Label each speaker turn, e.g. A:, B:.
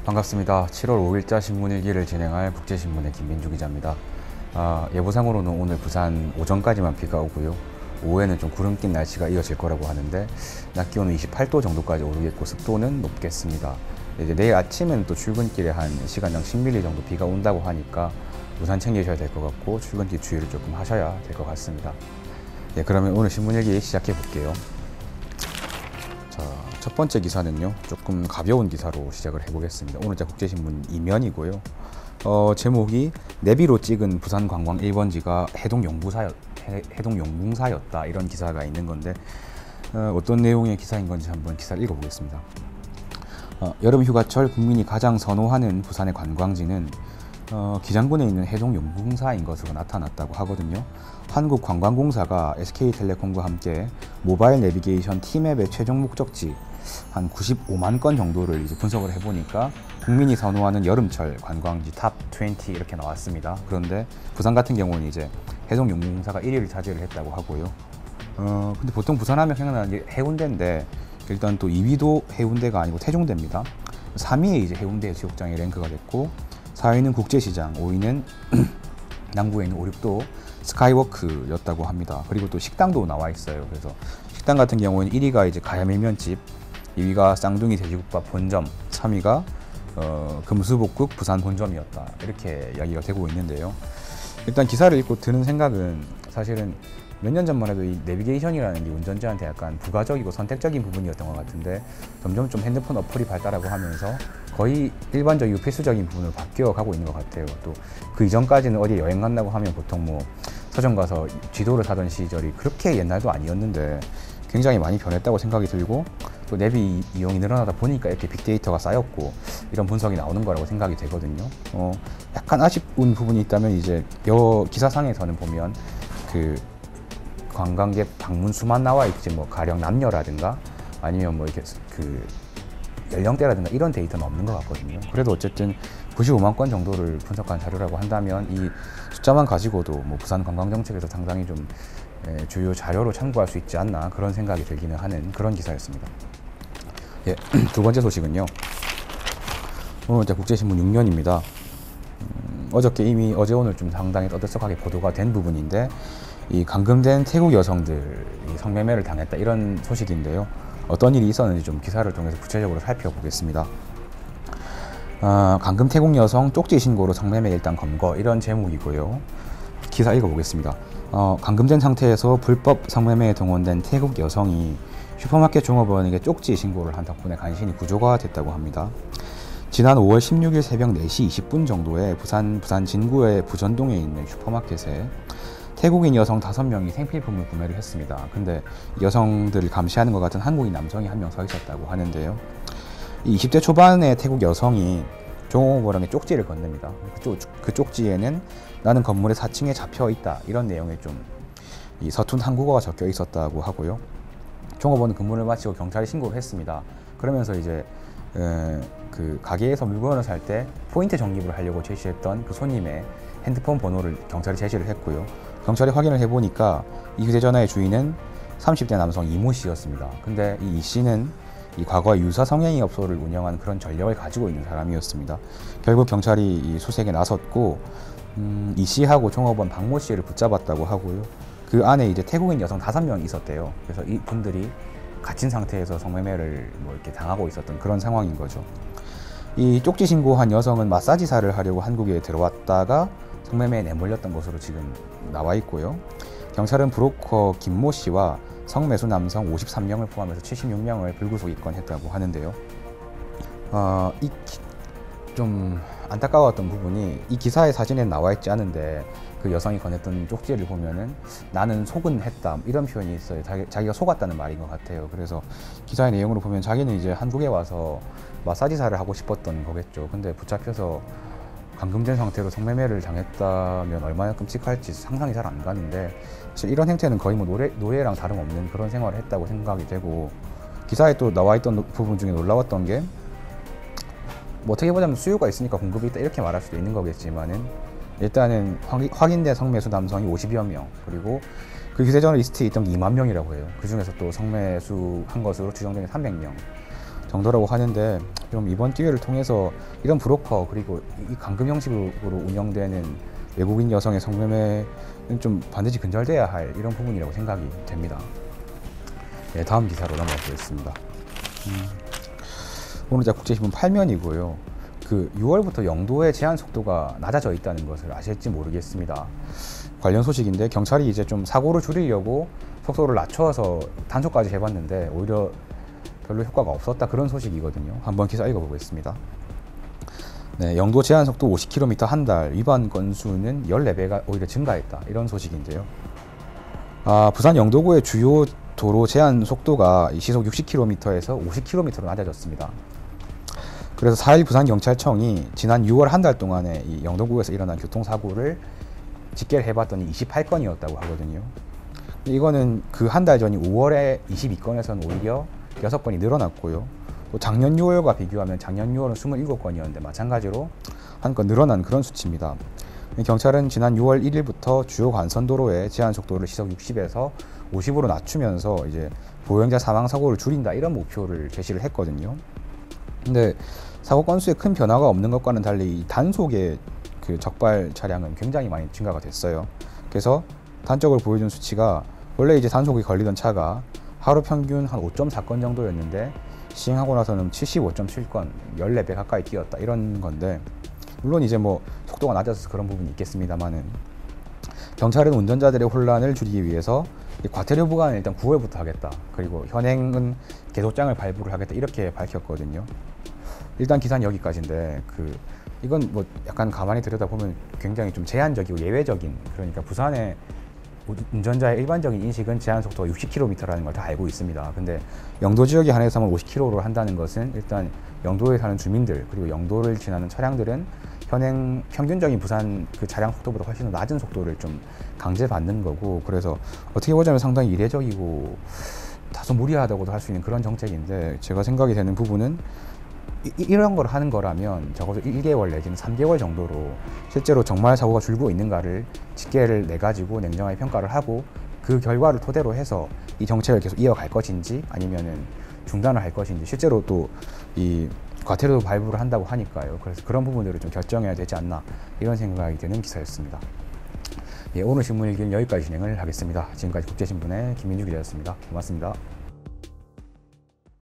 A: 반갑습니다. 7월 5일자 신문일기를 진행할 국제신문의 김민주 기자입니다. 예보상으로는 오늘 부산 오전까지만 비가 오고요. 오후에는 좀 구름 낀 날씨가 이어질 거라고 하는데 낮 기온은 28도 정도까지 오르겠고 습도는 높겠습니다. 이제 내일 아침에는 또 출근길에 한 시간당 10mm 정도 비가 온다고 하니까 우산 챙기셔야 될 것 같고 출근길 주의를 조금 하셔야 될 것 같습니다. 그러면 오늘 신문일기 시작해 볼게요. 첫 번째 기사는요, 조금 가벼운 기사로 시작을 해보겠습니다. 오늘자 국제신문 2면이고요. 제목이 내비로 찍은 부산 관광 1번지가 해동용궁사였다, 이런 기사가 있는 건데 어떤 내용의 기사인 건지 한번 기사를 읽어보겠습니다. 여름 휴가철 국민이 가장 선호하는 부산의 관광지는 기장군에 있는 해동용궁사인 것으로 나타났다고 하거든요. 한국관광공사가 SK텔레콤과 함께 모바일 내비게이션 T맵의 최종 목적지 한 95만 건 정도를 이제 분석을 해보니까 국민이 선호하는 여름철 관광지 탑 20 이렇게 나왔습니다. 그런데 부산 같은 경우는 이제 해동용궁사가 1위를 차지를 했다고 하고요. 근데 보통 부산하면 생각나는 게 해운대인데 일단 또 2위도 해운대가 아니고 태종대입니다. 3위에 이제 해운대 해수욕장이 랭크가 됐고 4위는 국제시장, 5위는 남구에 있는 오륙도 스카이워크였다고 합니다. 그리고 또 식당도 나와 있어요. 그래서 식당 같은 경우는 1위가 이제 가야밀면집, 2위가 쌍둥이 돼지국밥 본점, 3위가 금수복국 부산 본점이었다, 이렇게 이야기가 되고 있는데요. 일단 기사를 읽고 드는 생각은 사실은 몇 년 전만 해도 이 내비게이션이라는 게 운전자한테 약간 부가적이고 선택적인 부분이었던 것 같은데 점점 좀 핸드폰 어플이 발달하고 하면서 거의 일반적이고 필수적인 부분으로 바뀌어가고 있는 것 같아요. 또 그 이전까지는 어디 여행 간다고 하면 보통 뭐 서점 가서 지도를 사던 시절이 그렇게 옛날도 아니었는데 굉장히 많이 변했다고 생각이 들고, 또 내비 이용이 늘어나다 보니까 이렇게 빅데이터가 쌓였고 이런 분석이 나오는 거라고 생각이 되거든요. 약간 아쉬운 부분이 있다면 이제 기사상에서는 보면 그 관광객 방문 수만 나와 있지 뭐 가령 남녀라든가 아니면 뭐 이렇게 그 연령대라든가 이런 데이터는 없는 것 같거든요. 그래도 어쨌든 95만 건 정도를 분석한 자료라고 한다면 이 숫자만 가지고도 뭐 부산 관광정책에서 상당히 좀 주요 자료로 참고할 수 있지 않나, 그런 생각이 들기는 하는 그런 기사였습니다. 두 번째 소식은요, 오늘 국제신문 6면입니다. 어저께 이미 어제 오늘 좀 상당히 떠들썩하게 보도가 된 부분인데 이 감금된 태국 여성들이 성매매를 당했다, 이런 소식인데요. 어떤 일이 있었는지 좀 기사를 통해서 구체적으로 살펴보겠습니다. 감금 태국 여성 쪽지 신고로 성매매 일단 검거, 이런 제목이고요. 기사 읽어보겠습니다. 감금된 상태에서 불법 성매매에 동원된 태국 여성이 슈퍼마켓 종업원에게 쪽지 신고를 한 덕분에 간신히 구조가 됐다고 합니다. 지난 5월 16일 새벽 4시 20분 정도에 부산 진구의 부전동에 있는 슈퍼마켓에 태국인 여성 5명이 생필품을 구매를 했습니다. 근데 여성들을 감시하는 것 같은 한국인 남성이 한 명 서 있었다고 하는데요. 이 20대 초반의 태국 여성이 종업원에게 쪽지를 건넵니다. 그 쪽지에는 나는 건물의 4층에 잡혀 있다, 이런 내용의 좀 이 서툰 한국어가 적혀 있었다고 하고요. 종업원은 근무를 마치고 경찰에 신고를 했습니다. 그러면서 이제 그 가게에서 물건을 살 때 포인트 적립을 하려고 제시했던 그 손님의 핸드폰 번호를 경찰에 제시를 했고요. 경찰이 확인을 해보니까 이 휴대전화의 주인은 30대 남성 이모 씨였습니다. 근데 이 씨는 이 과거에 유사 성행위 업소를 운영하는 그런 전력을 가지고 있는 사람이었습니다. 결국 경찰이 이 수색에 나섰고 이 씨하고 종업원 박모 씨를 붙잡았다고 하고요. 그 안에 이제 태국인 여성 5명이 있었대요. 그래서 이 분들이 갇힌 상태에서 성매매를 뭐 이렇게 당하고 있었던 그런 상황인 거죠. 이 쪽지 신고한 여성은 마사지사를 하려고 한국에 들어왔다가 성매매에 내몰렸던 것으로 지금 나와 있고요. 경찰은 브로커 김모 씨와 성매수 남성 53명을 포함해서 76명을 불구속 입건했다고 하는데요. 좀 안타까웠던 부분이 이 기사의 사진에 나와 있지 않은데 그 여성이 건넸던 쪽지를 보면은 나는 속은 했다, 이런 표현이 있어요. 자기가 속았다는 말인 것 같아요. 그래서 기사의 내용으로 보면 자기는 이제 한국에 와서 마사지사를 하고 싶었던 거겠죠. 근데 붙잡혀서 감금된 상태로 성매매를 당했다면 얼마나 끔찍할지 상상이 잘 안 가는데, 사실 이런 행태는 거의 뭐 노예랑 다름없는 그런 생활을 했다고 생각이 되고, 기사에 또 나와 있던 부분 중에 놀라웠던 게 뭐 어떻게 보자면 수요가 있으니까 공급이 있다, 이렇게 말할 수도 있는 거겠지만은 일단은 확인된 성매수 남성이 50여 명, 그리고 그 휴대전화 리스트에 있던 게 2만 명이라고 해요. 그 중에서 또 성매수 한 것으로 추정되는 300명. 정도라고 하는데 좀 이번 기회를 통해서 이런 브로커 그리고 이 감금 형식으로 운영되는 외국인 여성의 성매매는 좀 반드시 근절돼야 할 이런 부분이라고 생각이 됩니다. 네, 다음 기사로 넘어가 보겠습니다. 오늘자 국제신문 8면이고요. 그 6월부터 영도의 제한 속도가 낮아져 있다는 것을 아실지 모르겠습니다. 관련 소식인데 경찰이 이제 좀 사고를 줄이려고 속도를 낮춰서 단속까지 해봤는데 오히려 별로 효과가 없었다, 그런 소식이거든요. 한번 기사 읽어보겠습니다. 네, 영도 제한 속도 50km 한 달 위반 건수는 14배가 오히려 증가했다, 이런 소식인데요. 부산 영도구의 주요 도로 제한 속도가 시속 60km에서 50km로 낮아졌습니다. 그래서 4일 부산경찰청이 지난 6월 한 달 동안에 이 영도구에서 일어난 교통사고를 집계를 해봤더니 28건이었다고 하거든요. 이거는 그 한 달 전인 5월에 22건에서는 오히려 6건이 늘어났고요. 또 작년 6월과 비교하면 작년 6월은 27건이었는데 마찬가지로 한 건 늘어난 그런 수치입니다. 경찰은 지난 6월 1일부터 주요 관선도로의 제한 속도를 시속 60에서 50으로 낮추면서 이제 보행자 사망 사고를 줄인다, 이런 목표를 제시를 했거든요. 근데 사고 건수에 큰 변화가 없는 것과는 달리 단속의 그 적발 차량은 굉장히 많이 증가가 됐어요. 그래서 단적을 보여준 수치가 원래 이제 단속이 걸리던 차가 하루 평균 한 5.4건 정도였는데 시행하고 나서는 75.7건, 14배 가까이 뛰었다, 이런 건데, 물론 이제 뭐 속도가 낮아서 그런 부분이 있겠습니다만은 경찰은 운전자들의 혼란을 줄이기 위해서 과태료 부과는 일단 9월부터 하겠다, 그리고 현행은 계도장을 발부를 하겠다, 이렇게 밝혔거든요. 일단 기사는 여기까지인데 이건 뭐 약간 가만히 들여다보면 굉장히 좀 제한적이고 예외적인, 그러니까 부산의 운전자의 일반적인 인식은 제한 속도가 60km라는 걸 다 알고 있습니다. 근데 영도 지역에 한해서만 50km로 한다는 것은 일단 영도에 사는 주민들 그리고 영도를 지나는 차량들은 현행 평균적인 부산 그 차량 속도보다 훨씬 더 낮은 속도를 좀 강제받는 거고, 그래서 어떻게 보자면 상당히 이례적이고 다소 무리하다고도 할 수 있는 그런 정책인데, 제가 생각이 되는 부분은 이런 걸 하는 거라면 적어도 1개월 내지는 3개월 정도로 실제로 정말 사고가 줄고 있는가를 집계를 내가지고 냉정하게 평가를 하고 그 결과를 토대로 해서 이 정책을 계속 이어갈 것인지 아니면은 중단을 할 것인지, 실제로 또 이 과태료도 발부를 한다고 하니까요. 그래서 그런 부분들을 좀 결정해야 되지 않나, 이런 생각이 드는 기사였습니다. 예, 오늘 신문 일기는 여기까지 진행을 하겠습니다. 지금까지 국제신문의 김민주 기자였습니다. 고맙습니다.